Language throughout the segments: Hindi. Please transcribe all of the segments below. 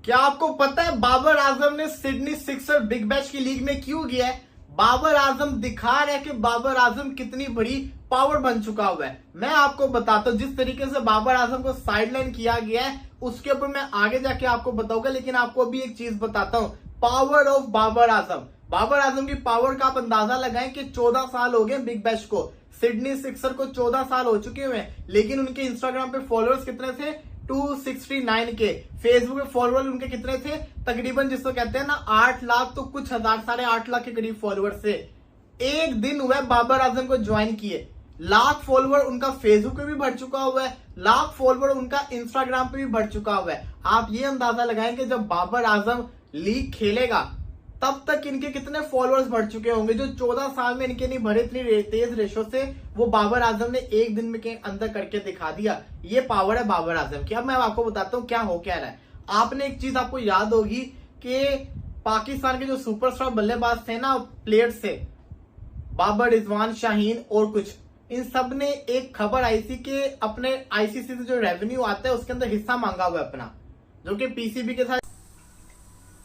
क्या आपको पता है बाबर आजम ने सिडनी सिक्सर बिग बैश की लीग में क्यों गया है? बाबर आजम दिखा रहा है कि बाबर आजम कितनी बड़ी पावर बन चुका हुआ है। मैं आपको बताता हूँ जिस तरीके से बाबर आजम को साइडलाइन किया गया है उसके ऊपर मैं आगे जाके आपको बताऊंगा, लेकिन आपको अभी एक चीज बताता हूँ, पावर ऑफ बाबर आजम। बाबर आजम की पावर का आप अंदाजा लगाएं कि 14 साल हो गए बिग बैश को, सिडनी सिक्सर को 14 साल हो चुके हुए हैं, लेकिन उनके इंस्टाग्राम पे फॉलोअर्स कितने थे? 269 के। फेसबुक पे फॉलोअर उनके कितने थे? तकरीबन जिसको कहते हैं ना 8 लाख तो कुछ हजार, 8.5 लाख के करीब फॉलोअर्स थे। एक दिन हुआ है बाबर आजम को ज्वाइन किए, लाख फॉलोअर उनका फेसबुक पे भी बढ़ चुका हुआ है, लाख फॉलोअर उनका इंस्टाग्राम पे भी बढ़ चुका हुआ है। आप ये अंदाजा लगाएं कि जब बाबर आजम लीग खेलेगा तब तक इनके कितने फॉलोअर्स बढ़ चुके होंगे, जो 14 साल में इनके नहीं भरे इतनी तेज रेशो से वो बाबर आजम ने एक दिन में के अंदर करके दिखा दिया। ये पावर है बाबर आजम की। अब मैं आपको बताता हूँ क्या हो क्या रहा है। आपने एक चीज आपको याद होगी कि पाकिस्तान के जो सुपरस्टार बल्लेबाज थे ना, प्लेयर्स थे, बाबर, रिजवान, शाहीन और कुछ, इन सब ने एक खबर आई थी कि अपने आईसीसी से जो रेवेन्यू आता है उसके अंदर हिस्सा मांगा हुआ है अपना, जो कि पीसीबी के साथ।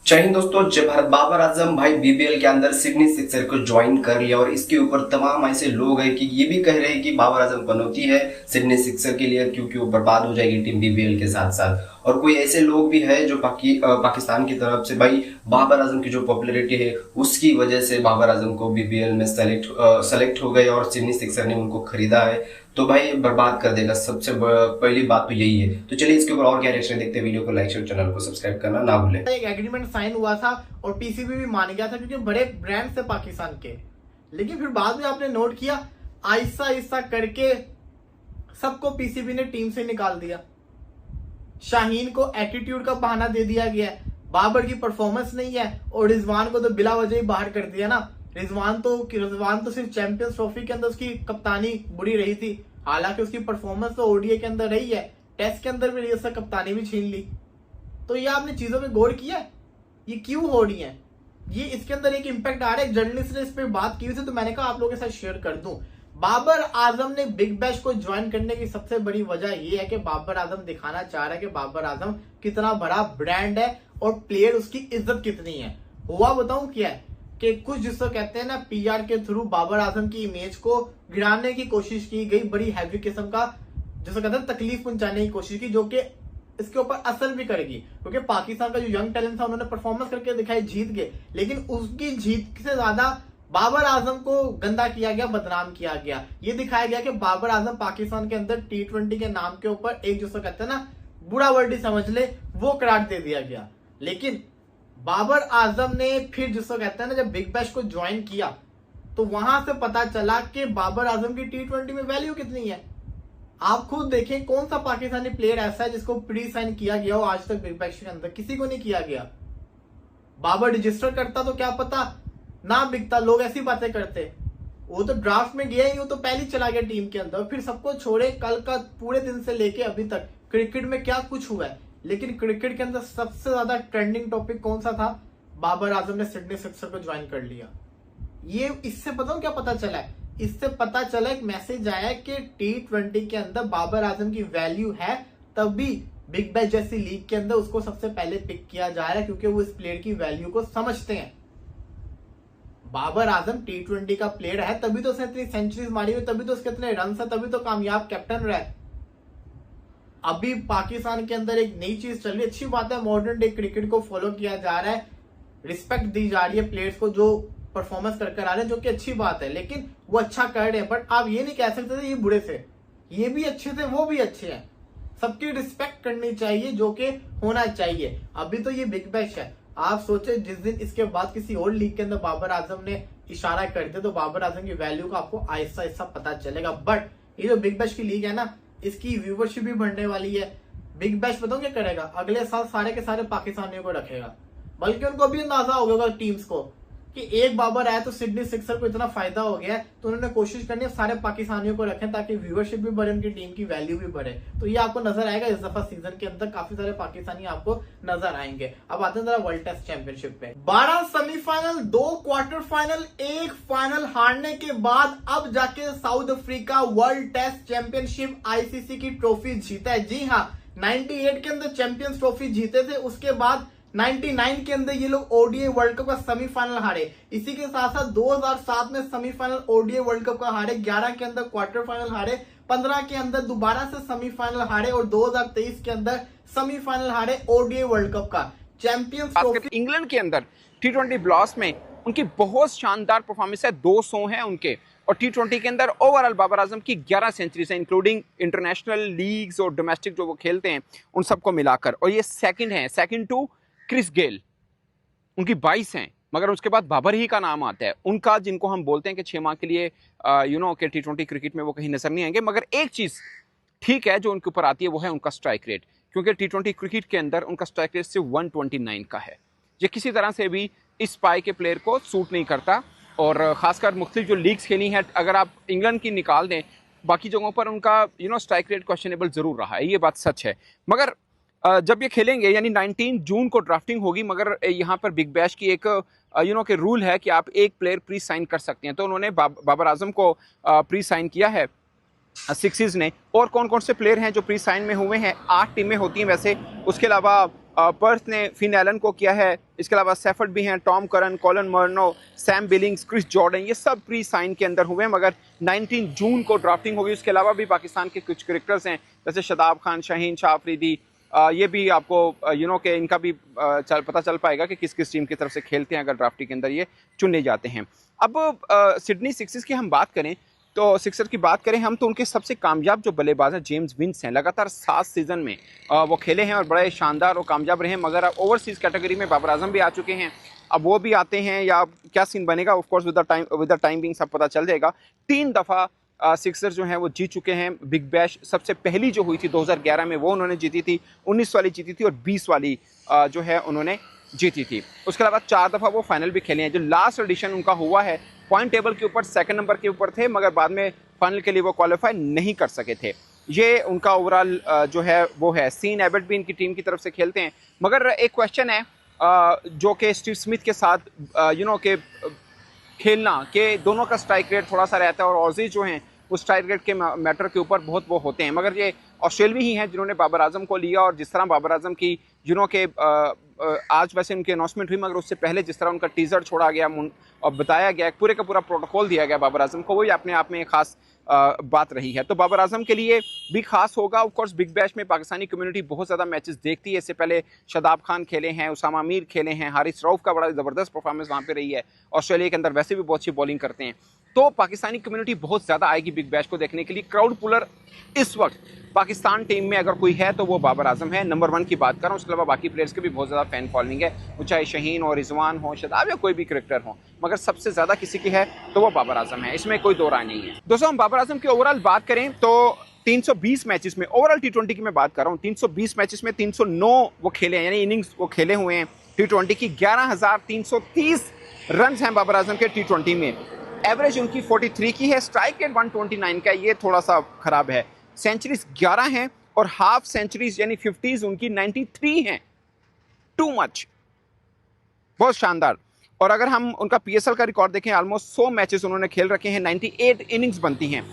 जय हिंद दोस्तों, जय भारत। बाबर आजम भाई बीबीएल के अंदर सिडनी सिक्सर को ज्वाइन कर लिया और इसके ऊपर तमाम ऐसे लोग हैं कि ये भी कह रहे हैं कि बाबर आजम पनौती है सिडनी सिक्सर के लिए, क्योंकि वो बर्बाद हो जाएगी टीम बीबीएल के साथ साथ। और कोई ऐसे लोग भी है जो पाकिस्तान की तरफ से भाई बाबर आजम की जो पॉपुलैरिटी है उसकी वजह से बाबर आजम को बीबीएल में सेलेक्ट हो गए और सिडनी सिक्सर ने उनको खरीदा है, तो भाई बर्बाद कर देगा। सबसे पहली बात तो यही है। तो चलिए इसके ऊपर और क्या रिएक्शन देखते हैं। वीडियो को लाइक शेयर, चैनल को सब्सक्राइब करना ना भूलें। एक एग्रीमेंट साइन हुआ था और पीसीबी भी मान गया था क्योंकि बड़े ब्रांड थे पाकिस्तान के, लेकिन फिर बाद में आपने नोट किया आहिस्ता आहिस्ता करके सबको पीसीबी ने टीम से निकाल दिया। शाहीन को एटीट्यूड का बहाना दे दिया गया है, बाबर की परफॉर्मेंस नहीं है, और रिजवान को तो बिला वजह ही बाहर कर दिया ना। रिजवान तो सिर्फ चैंपियंस ट्रॉफी के अंदर उसकी कप्तानी बुरी रही थी, हालांकि उसकी परफॉर्मेंस तो ओडीआई के अंदर रही है, टेस्ट के अंदर भी रही है, उससे कप्तानी भी छीन ली। तो ये आपने चीजों पे गौर किया ये क्यों हो रही है? ये इसके अंदर एक इम्पैक्ट आ रहा है। जर्नलिस्ट ने इस पे बात की थी तो मैंने कहा आप लोगों के साथ शेयर कर दूं। बाबर आजम ने बिग बैश को ज्वाइन करने की सबसे बड़ी वजह यह है कि बाबर आजम दिखाना चाह रहा है कि बाबर आजम कितना बड़ा ब्रांड है और प्लेयर उसकी इज्जत कितनी है। हुआ बताऊं क्या है कि कुछ जिसको कहते हैं ना पीआर के थ्रू बाबर आजम की इमेज को गिराने की कोशिश की गई, बड़ी हैवी किस्म का जिसको कहते हैं तकलीफ पहुंचाने की कोशिश की, जो कि इसके ऊपर असर भी करेगी, क्योंकि पाकिस्तान का जो यंग टैलेंट था उन्होंने परफॉर्मेंस करके दिखाई, जीत गए, लेकिन उसकी जीत से ज्यादा बाबर आजम को गंदा किया गया, बदनाम किया गया। ये दिखाया गया कि बाबर आजम पाकिस्तान के अंदर टी20 के नाम के ऊपर एक जिसको कहते हैं ना बुरा वर्ड ही समझ ले, वो करार दे दिया गया। लेकिन बाबर आजम ने फिर जिसको कहते हैं ना जब बिग बैश को ज्वाइन किया तो वहां से पता चला कि बाबर आजम की टी20 में वैल्यू कितनी है। आप खुद देखें कौन सा पाकिस्तानी प्लेयर ऐसा है जिसको प्री साइन किया गया हो आज तक बिग बैश के अंदर? किसी को नहीं किया गया। बाबर रजिस्टर करता तो क्या पता ना बिकता, लोग ऐसी बातें करते। वो तो ड्राफ्ट में गया ही, वो तो पहले चला गया टीम के अंदर। फिर सबको छोड़े, कल का पूरे दिन से लेके अभी तक क्रिकेट में क्या कुछ हुआ है, लेकिन क्रिकेट के अंदर सबसे ज्यादा ट्रेंडिंग टॉपिक कौन सा था? बाबर आजम ने सिडनी सिक्सर को ज्वाइन कर लिया। ये इससे पता क्या पता चला है? इससे पता चला एक मैसेज आया कि टी20 के अंदर बाबर आजम की वैल्यू है, तभी बिग बैश जैसी लीग के अंदर उसको सबसे पहले पिक किया जा रहा है, क्योंकि वो इस प्लेयर की वैल्यू को समझते हैं। बाबर आजम टी20 का प्लेयर है, तभी तो उसने इतनी सेंचुरीज मारी हुई, तभी तो उसके इतने रन है, तभी तो कामयाब कैप्टन रहा है। अभी पाकिस्तान के अंदर एक नई चीज चल रही है, अच्छी बात है, मॉडर्न डे क्रिकेट को फॉलो किया जा रहा है, रिस्पेक्ट दी जा रही है प्लेयर्स को जो परफॉर्मेंस कर आ रहे हैं, जो कि अच्छी बात है, लेकिन वो अच्छा कर रहे हैं। बट आप ये नहीं कह सकते थे ये बुरे थे, ये भी अच्छे थे, वो भी अच्छे हैं। सबकी रिस्पेक्ट करनी चाहिए, जो कि होना चाहिए। अभी तो ये बिग बैश है, आप सोचे जिस दिन इसके बाद किसी और लीग के अंदर बाबर आजम ने इशारा कर दिया तो बाबर आजम की वैल्यू का आपको आहिस्ता आहिस्ता पता चलेगा। बट ये जो बिग बैश की लीग है ना, इसकी व्यूवरशिप भी बढ़ने वाली है। बिग बैश बताओ क्या करेगा, अगले साल सारे के सारे पाकिस्तानियों को रखेगा, बल्कि उनको भी अंदाजा होगा टीम्स को कि एक बाबर आया तो सिडनी सिक्सर को इतना फायदा हो गया है, तो उन्होंने कोशिश करनी है सारे पाकिस्तानियों को रखें ताकि व्यूअरशिप भी बढ़े, उनकी टीम की वैल्यू भी बढ़े। तो ये आपको नजर आएगा इस दफा सीजन के अंदर, काफी सारे पाकिस्तानी आपको नजर आएंगे। अब आते हैं जरा वर्ल्ड टेस्ट चैंपियनशिप पे। 12 सेमीफाइनल, 2 क्वार्टर फाइनल, 1 फाइनल हारने के बाद अब जाके South Africa world test championship ICC की ट्रॉफी जीता है। जी हाँ, 98 के अंदर चैंपियंस ट्रॉफी जीते थे, उसके बाद 99 के अंदर ये लोग ओडीआई वर्ल्ड कप का सेमीफाइनल हारे। इसी के साथ साथ 2007 में सेमीफाइनल ओडीआई वर्ल्ड कप का हारे, 11 के अंदर क्वार्टर फाइनल हारे, 15 के अंदर दोबारा से सेमीफाइनल हारे और 2023 के अंदर सेमीफाइनल हारे ओडीआई वर्ल्ड कप का। चैंपियंस ट्रॉफी इंग्लैंड के अंदर T20 ब्लास्ट में उनकी बहुत शानदार परफॉर्मेंस है, 200 है उनके, और T20 के अंदर ओवरऑल बाबर आजम की 11 सेंचुरीज हैं, इंक्लूडिंग इंटरनेशनल लीग्स और डोमेस्टिक जो वो खेलते हैं उन सबको मिलाकर, और ये सेकंड है, सेकंड टू क्रिस गेल, उनकी 22 हैं, मगर उसके बाद बाबर ही का नाम आता है उनका, जिनको हम बोलते हैं कि 6 माह के लिए के T20 क्रिकेट में वो कहीं नजर नहीं आएंगे। मगर एक चीज ठीक है जो उनके ऊपर आती है वो है उनका स्ट्राइक रेट, क्योंकि T20 क्रिकेट के अंदर उनका स्ट्राइक रेट सिर्फ 129 का है। ये किसी तरह से भी इस पाई के प्लेयर को सूट नहीं करता, और खासकर मुख्तलिफ जो लीग्स खेली हैं, अगर आप इंग्लैंड की निकाल दें, बाकी जगहों पर उनका स्ट्राइक रेट क्वेश्चनेबल जरूर रहा है, ये बात सच है। मगर जब ये खेलेंगे यानी 19 जून को ड्राफ्टिंग होगी, मगर यहाँ पर बिग बैश की एक के रूल है कि आप एक प्लेयर प्री साइन कर सकते हैं, तो उन्होंने बाबर आजम को प्री साइन किया है सिक्सिस ने। और कौन कौन से प्लेयर हैं जो प्री साइन में हुए हैं? 8 टीमें होती हैं वैसे, उसके अलावा पर्थ ने फिन एलन को किया है, इसके अलावा सेफर्ड भी हैं, Tom Curran, Colin Munro, Sam Billings, Chris Jordan, ये सब प्री साइन के अंदर हुए हैं, मगर 19 जून को ड्राफ्टिंग होगी। उसके अलावा भी पाकिस्तान के कुछ क्रिकेटर्स हैं जैसे शदाब खान, शाहीन शाह अफरीदी, ये भी आपको कि इनका भी पता चल पाएगा कि किस किस टीम की तरफ से खेलते हैं अगर ड्राफ्टिंग के अंदर ये चुने जाते हैं। अब सिडनी सिक्सर्स की हम बात करें तो सिक्सर की बात करें हम तो उनके सबसे कामयाब जो बल्लेबाज हैं जेम्स विंस हैं, लगातार 7 सीजन में वो खेले हैं और बड़े शानदार और कामयाब रहे हैं। मगर अब ओवरसीज़ कैटेगरी में बाबर आजम भी आ चुके हैं, अब वो भी आते हैं या क्या सीन बनेगा of course with the time being सब पता चल जाएगा। 3 दफ़ा सिक्सर जो हैं वो जीत चुके हैं बिग बैश। सबसे पहली जो हुई थी 2011 में वो उन्होंने जीती थी, 19 वाली जीती थी और 20 वाली जो है उन्होंने जीती थी। उसके अलावा 4 दफ़ा वो फाइनल भी खेले हैं। जो लास्ट एडिशन उनका हुआ है पॉइंट टेबल के ऊपर 2nd नंबर के ऊपर थे, मगर बाद में फाइनल के लिए वो क्वालिफाई नहीं कर सके थे। ये उनका ओवरऑल जो है वो है। सीन एबट भी इनकी टीम की तरफ से खेलते हैं। मगर एक क्वेश्चन है जो कि स्टीव स्मिथ के साथ के खेलना के दोनों का स्ट्राइक रेट थोड़ा सा रहता है, और ऑजीज जो हैं वो स्ट्राइक रेट के मैटर के ऊपर बहुत वो होते हैं। मगर ये ऑस्ट्रेलिया ही हैं जिन्होंने बाबर आजम को लिया, और जिस तरह बाबर आजम की के आज वैसे उनकी अनाउंसमेंट हुई, मगर उससे पहले जिस तरह उनका टीजर छोड़ा गया और बताया गया, पूरे का पूरा प्रोटोकॉल दिया गया बाबर आजम को, वही अपने आप में एक खास बात रही है। तो बाबर आजम के लिए भी खास होगा। ऑफ कोर्स बिग बैश में पाकिस्तानी कम्युनिटी बहुत ज़्यादा मैचेस देखती है। इससे पहले शदाब खान खेले हैं, उसामा मीर खेले हैं, हारिस रऊफ का बड़ा ज़बरदस्त परफॉर्मेंस वहाँ पे रही है। ऑस्ट्रेलिया के अंदर वैसे भी बहुत अच्छी बॉलिंग करते हैं, तो पाकिस्तानी कम्युनिटी बहुत ज़्यादा आएगी बिग बैश को देखने के लिए। क्राउड पुलर इस वक्त पाकिस्तान टीम में अगर कोई है तो वो बाबर आजम है, नंबर 1 की बात कर रहा हूँ। उसके अलावा बाकी प्लेयर्स के भी बहुत ज़्यादा फैन फॉलोइंग है, वो चाहे शहीन हो, रिजवान हो, शदाब या कोई भी क्रिकेटर हो, मगर सबसे ज़्यादा किसी की है तो वो बाबर आजम है, इसमें कोई दो राय नहीं है। दोस्तों हम बाबर आजम की ओवरऑल बात करें तो 320 मैचेस में, ओवरऑल T20 की मैं बात कर रहा हूँ, 320 मैचेस में 309 वो खेले हैं, यानी इनिंग्स वो खेले हुए हैं T20 की। 11,330 रन हैं बाबर आजम के T20 में। एवरेज उनकी 43 की है, स्ट्राइक रेट 129 का, ये थोड़ा सा खराब है। सेंचुरीज 11 हैं और हाफ सेंचुरीज यानी 50s उनकी 93 हैं। टू मच, बहुत शानदार। और अगर हम उनका PSL का रिकॉर्ड देखें, ऑलमोस्ट 100 मैचेस उन्होंने खेल रखे हैं, 98 इनिंग्स बनती हैं,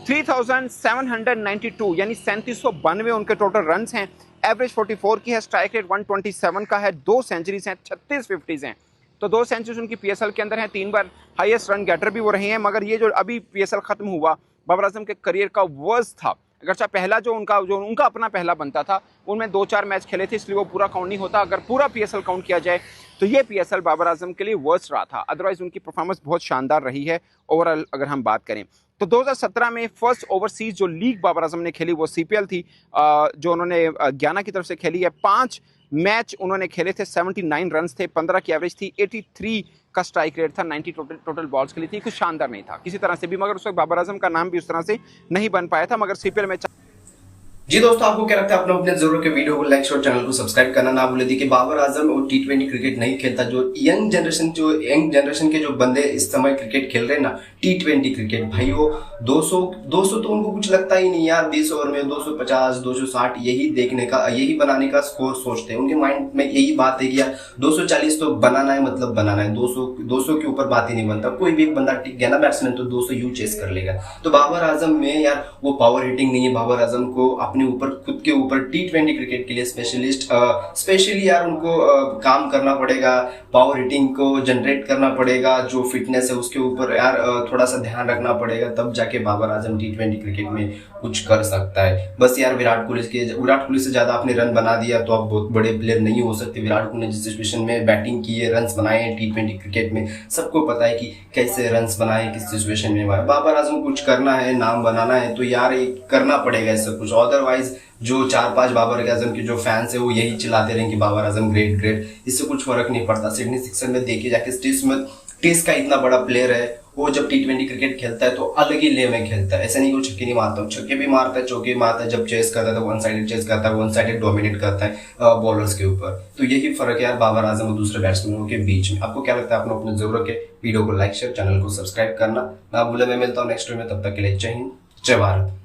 3,792 यानी 3792 उनके टोटल रन्स हैं। एवरेज 44 की है, स्ट्राइक रेट 127 का है, 2 सेंचुरीज हैं, 36 50s हैं। तो 2 सेंचुरीज उनकी PSL के अंदर हैं, 3 बार हाईएस्ट रन गेटर भी वो रहे हैं। मगर ये जो अभी PSL खत्म हुआ बाबर आजम के करियर का वर्स्ट था। अगरचा पहला जो उनका अपना पहला बनता था उनमें 2-4 मैच खेले थे, इसलिए वो पूरा काउंट नहीं होता। अगर पूरा PSL काउंट किया जाए तो ये PSL बाबर आजम के लिए वर्स्ट रहा था। अदरवाइज उनकी परफॉर्मेंस बहुत शानदार रही है ओवरऑल अगर हम बात करें तो। 2017 में फर्स्ट ओवरसीज जो लीग बाबर आजम ने खेली वो CPL थी, जो उन्होंने गयाना की तरफ से खेली है। 5 मैच उन्होंने खेले थे, 79 रन थे, 15 की एवरेज थी, 83 का स्ट्राइक रेट था, 90 टोटल बॉल्स के लिए थी। कुछ शानदार नहीं था किसी तरह से भी, मगर उस वक्त बाबर आजम का नाम भी उस तरह से नहीं बन पाया था। मगर CPL में जी दोस्तों, आपको क्या लगता है? अपने जरूर के वीडियो को लाइक और चैनल को सब्सक्राइब करना ना भूले। देखिए बाबर आजम और T20 क्रिकेट नहीं खेलता। जो यंग जनरेशन के जो बंदे इस समय क्रिकेट खेल रहे हैं ना, T20 क्रिकेट, भाई वो 200 तो उनको कुछ लगता ही नहीं यार। 20 ओवर में 250 260 यही बनाने का स्कोर सोचते हैं। उनके माइंड में यही बात है कि यार 240 तो बनाना है, मतलब बनाना है। 200 के ऊपर बात ही नहीं बनता। कोई भी एक बंदा टिक गया ना बैट्समैन तो 200 यू चेस कर लेगा। तो बाबर आजम में यार वो पावर हिटिंग नहीं है। बाबर आजम को अपने ऊपर खुद के ऊपर T20 क्रिकेट के लिए स्पेशली यार उनको काम करना पड़ेगा, पावर हिटिंग को जनरेट करना पड़ेगा, जो फिटनेस है उसके ऊपर यार थोड़ा सा ध्यान रखना पड़ेगा, तब जाके बाबर आजम T20 क्रिकेट में कुछ कर सकता है। बस यार विराट कोहली से ज्यादा आपने रन बना दिया तो आप बहुत बड़े प्लेयर नहीं हो सकते। विराट कोहली ने जिस सिचुएशन में बैटिंग की है, रन्स बनाए हैं T20 क्रिकेट में, सबको पता है कि कैसे रन्स बनाए, किस सिचुएशन में बनाए। बाबर आजम कुछ करना है, नाम बनाना है तो यार ये करना पड़ेगा ऐसा कुछ, अदरवाइज जो 4-5 बाबर आजम के जो फैंस है वो यही चिल्लाते रहेंगे कि बाबर आजम ग्रेट, इससे कुछ फर्क नहीं पड़ता। सिडनी सिक्सर में देखिए जाके टेस्ट का इतना बड़ा प्लेयर है, वो जब T20 क्रिकेट खेलता है तो अलग ही ले में खेलता है। ऐसा नहीं कि वो छक्के नहीं मारता, छक्के भी मारता है, चौके भी मारता है, जब चेस करता है तो वन साइडेड चेस करता है, वन साइडेड डोमिनेट करता है बॉलर्स के ऊपर। तो यही फर्क है यार बाबर आजम और दूसरे बैट्समैनों के बीच में। आपको क्या लगता है? आपने अपने जरूर के वीडियो को लाइक शेयर, चैनल को सब्सक्राइब करना ना भूले। मैं मिलता हूँ नेक्स्ट वीडियो में, तब तक के लिए जय हिंद, जय भारत।